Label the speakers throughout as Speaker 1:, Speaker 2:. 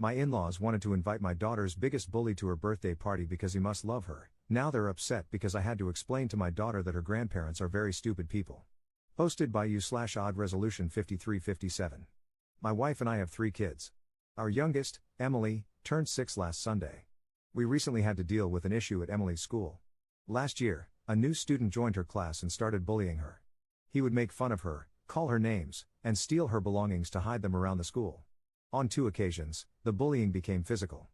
Speaker 1: My in-laws wanted to invite my daughter's biggest bully to her birthday party because he must love her. Now they're upset because I had to explain to my daughter that her grandparents are very stupid people. Posted by you/odd resolution 5357. My wife and I have 3 kids. Our youngest, Emily, turned 6 last Sunday. We recently had to deal with an issue at Emily's school. Last year, a new student joined her class and started bullying her. He would make fun of her, call her names, and steal her belongings to hide them around the school. On 2 occasions, the bullying became physical.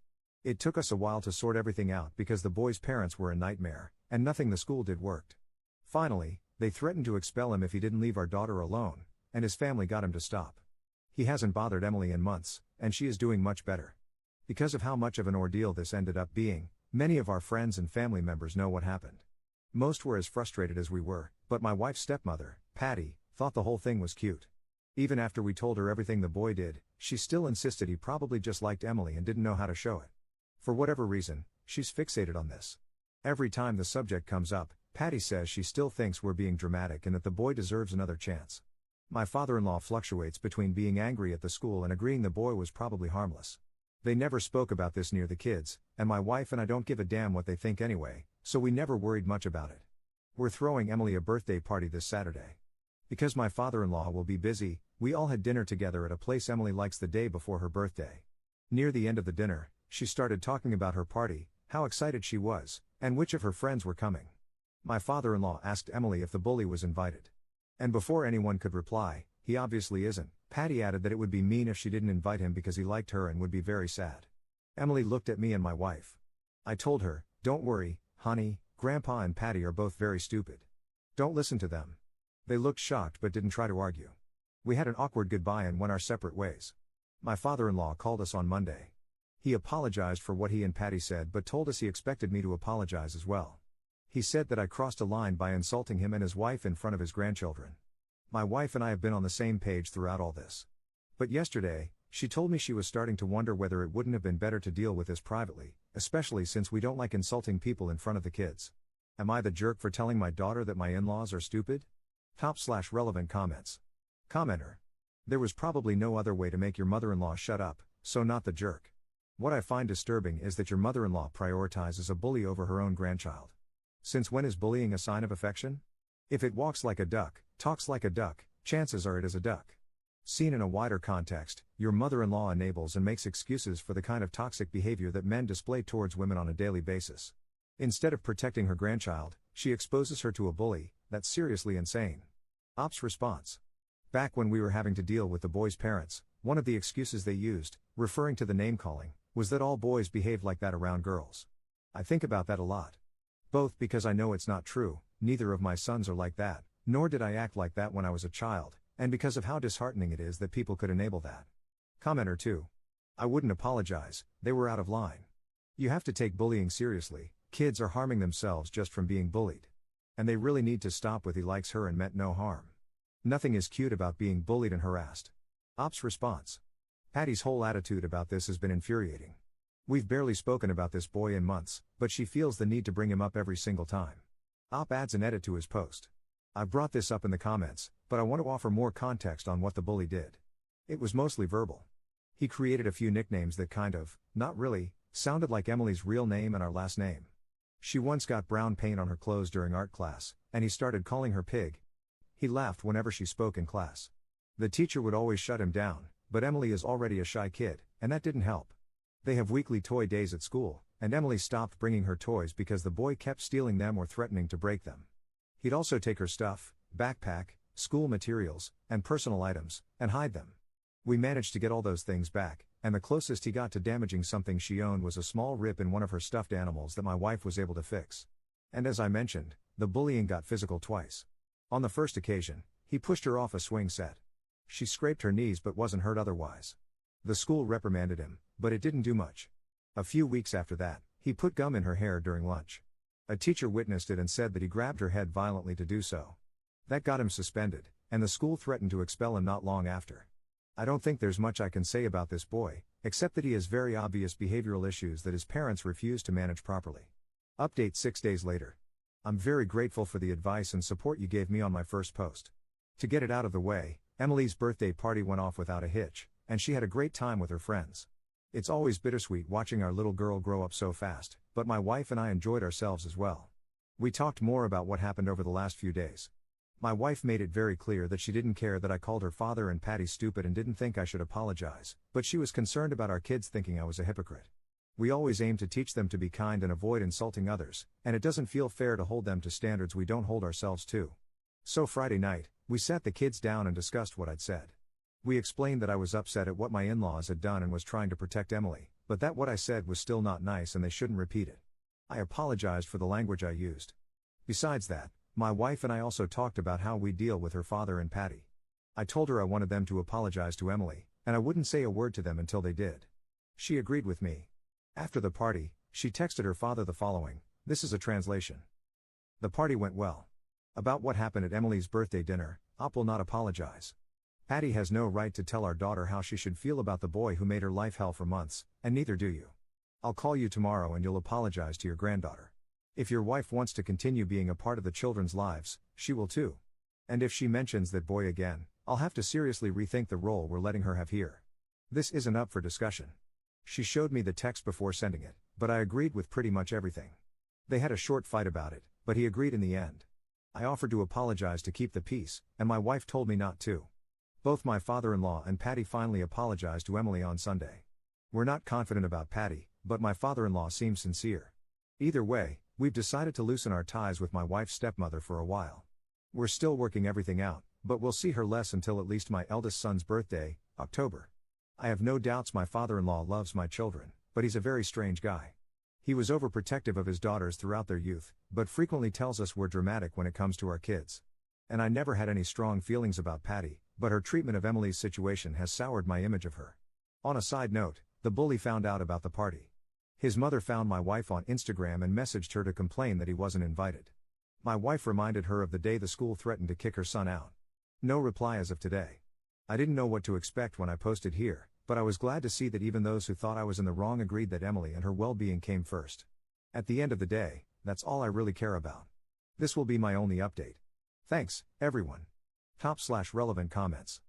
Speaker 1: It took us a while to sort everything out because the boy's parents were a nightmare, and nothing the school did worked. Finally, they threatened to expel him if he didn't leave our daughter alone, and his family got him to stop. He hasn't bothered Emily in months, and she is doing much better. Because of how much of an ordeal this ended up being, many of our friends and family members know what happened. Most were as frustrated as we were, but my wife's stepmother, Patty, thought the whole thing was cute. Even after we told her everything the boy did, she still insisted he probably just liked Emily and didn't know how to show it. For whatever reason, she's fixated on this. Every time the subject comes up, Patty says she still thinks we're being dramatic and that the boy deserves another chance. My father-in-law fluctuates between being angry at the school and agreeing the boy was probably harmless. They never spoke about this near the kids, and my wife and I don't give a damn what they think anyway, so we never worried much about it. We're throwing Emily a birthday party this Saturday. Because my father-in-law will be busy, we all had dinner together at a place Emily likes the day before her birthday. Near the end of the dinner, she started talking about her party, how excited she was, and which of her friends were coming. My father-in-law asked Emily if the bully was invited. And before anyone could reply, he obviously isn't, Patty added that it would be mean if she didn't invite him because he liked her and would be very sad. Emily looked at me and my wife. I told her, "Don't worry, honey, Grandpa and Patty are both very stupid. Don't listen to them." They looked shocked but didn't try to argue. We had an awkward goodbye and went our separate ways. My father-in-law called us on Monday. He apologized for what he and Patty said but told us he expected me to apologize as well. He said that I crossed a line by insulting him and his wife in front of his grandchildren. My wife and I have been on the same page throughout all this. But yesterday, she told me she was starting to wonder whether it wouldn't have been better to deal with this privately, especially since we don't like insulting people in front of the kids. Am I the jerk for telling my daughter that my in-laws are stupid? Top/relevant comments. Commenter. There was probably no other way to make your mother-in-law shut up, so not the jerk. What I find disturbing is that your mother-in-law prioritizes a bully over her own grandchild. Since when is bullying a sign of affection? If it walks like a duck, talks like a duck, chances are it is a duck. Seen in a wider context, your mother-in-law enables and makes excuses for the kind of toxic behavior that men display towards women on a daily basis. Instead of protecting her grandchild, she exposes her to a bully. That's seriously insane. Ops response. Back when we were having to deal with the boy's parents, one of the excuses they used, referring to the name-calling, was that all boys behave like that around girls. I think about that a lot. Both because I know it's not true, neither of my sons are like that, nor did I act like that when I was a child, and because of how disheartening it is that people could enable that. Commenter 2. I wouldn't apologize, they were out of line. You have to take bullying seriously, kids are harming themselves just from being bullied. And they really need to stop with "he likes her and meant no harm." Nothing is cute about being bullied and harassed. Ops response. Patty's whole attitude about this has been infuriating. We've barely spoken about this boy in months, but she feels the need to bring him up every single time. Op adds an edit to his post. I've brought this up in the comments, but I want to offer more context on what the bully did. It was mostly verbal. He created a few nicknames that kind of, not really, sounded like Emily's real name and our last name. She once got brown paint on her clothes during art class, and he started calling her pig. He laughed whenever she spoke in class. The teacher would always shut him down, but Emily is already a shy kid, and that didn't help. They have weekly toy days at school, and Emily stopped bringing her toys because the boy kept stealing them or threatening to break them. He'd also take her stuff, backpack, school materials, and personal items, and hide them. We managed to get all those things back, and the closest he got to damaging something she owned was a small rip in one of her stuffed animals that my wife was able to fix. And as I mentioned, the bullying got physical twice. On the first occasion, he pushed her off a swing set. She scraped her knees but wasn't hurt otherwise. The school reprimanded him, but it didn't do much. A few weeks after that, he put gum in her hair during lunch. A teacher witnessed it and said that he grabbed her head violently to do so. That got him suspended, and the school threatened to expel him not long after. I don't think there's much I can say about this boy, except that he has very obvious behavioral issues that his parents refuse to manage properly. Update 6 days later. I'm very grateful for the advice and support you gave me on my first post. To get it out of the way, Emily's birthday party went off without a hitch, and she had a great time with her friends. It's always bittersweet watching our little girl grow up so fast, but my wife and I enjoyed ourselves as well. We talked more about what happened over the last few days. My wife made it very clear that she didn't care that I called her father and Patty stupid and didn't think I should apologize, but she was concerned about our kids thinking I was a hypocrite. We always aim to teach them to be kind and avoid insulting others, and it doesn't feel fair to hold them to standards we don't hold ourselves to. So Friday night, we sat the kids down and discussed what I'd said. We explained that I was upset at what my in-laws had done and was trying to protect Emily, but that what I said was still not nice and they shouldn't repeat it. I apologized for the language I used. Besides that, my wife and I also talked about how we deal with her father and Patty. I told her I wanted them to apologize to Emily, and I wouldn't say a word to them until they did. She agreed with me. After the party, she texted her father the following, this is a translation. The party went well. About what happened at Emily's birthday dinner, Op will not apologize. Patty has no right to tell our daughter how she should feel about the boy who made her life hell for months, and neither do you. I'll call you tomorrow and you'll apologize to your granddaughter. If your wife wants to continue being a part of the children's lives, she will too. And if she mentions that boy again, I'll have to seriously rethink the role we're letting her have here. This isn't up for discussion. She showed me the text before sending it, but I agreed with pretty much everything. They had a short fight about it, but he agreed in the end. I offered to apologize to keep the peace, and my wife told me not to. Both my father-in-law and Patty finally apologized to Emily on Sunday. We're not confident about Patty, but my father-in-law seems sincere. Either way, we've decided to loosen our ties with my wife's stepmother for a while. We're still working everything out, but we'll see her less until at least my eldest son's birthday, October. I have no doubts my father-in-law loves my children, but he's a very strange guy. He was overprotective of his daughters throughout their youth, but frequently tells us we're dramatic when it comes to our kids. And I never had any strong feelings about Patty, but her treatment of Emily's situation has soured my image of her. On a side note, the bully found out about the party. His mother found my wife on Instagram and messaged her to complain that he wasn't invited. My wife reminded her of the day the school threatened to kick her son out. No reply as of today. I didn't know what to expect when I posted here, but I was glad to see that even those who thought I was in the wrong agreed that Emily and her well-being came first. At the end of the day, that's all I really care about. This will be my only update. Thanks, everyone. Top/relevant comments.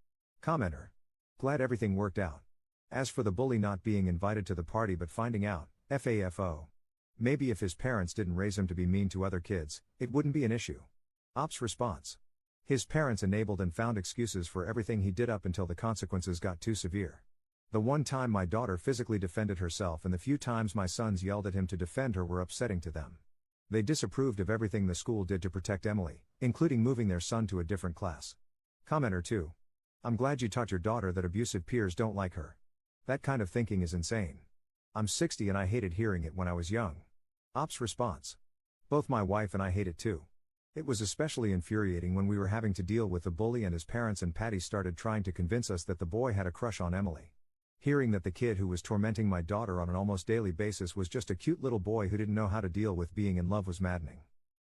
Speaker 1: Commenter. Glad everything worked out. As for the bully not being invited to the party but finding out, FAFO. Maybe if his parents didn't raise him to be mean to other kids, it wouldn't be an issue. Op's response. His parents enabled and found excuses for everything he did up until the consequences got too severe. The one time my daughter physically defended herself and the few times my sons yelled at him to defend her were upsetting to them. They disapproved of everything the school did to protect Emily, including moving their son to a different class. Commenter 2. I'm glad you taught your daughter that abusive peers don't like her. That kind of thinking is insane. I'm 60 and I hated hearing it when I was young. Op's response. Both my wife and I hate it too. It was especially infuriating when we were having to deal with the bully and his parents and Patty started trying to convince us that the boy had a crush on Emily. Hearing that the kid who was tormenting my daughter on an almost daily basis was just a cute little boy who didn't know how to deal with being in love was maddening.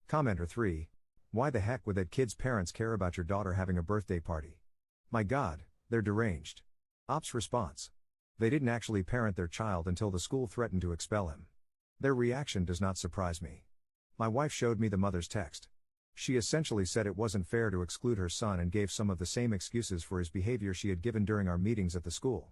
Speaker 1: Commenter 3. Why the heck would that kid's parents care about your daughter having a birthday party? My God, they're deranged. Op's response. They didn't actually parent their child until the school threatened to expel him. Their reaction does not surprise me. My wife showed me the mother's text. She essentially said it wasn't fair to exclude her son and gave some of the same excuses for his behavior she had given during our meetings at the school.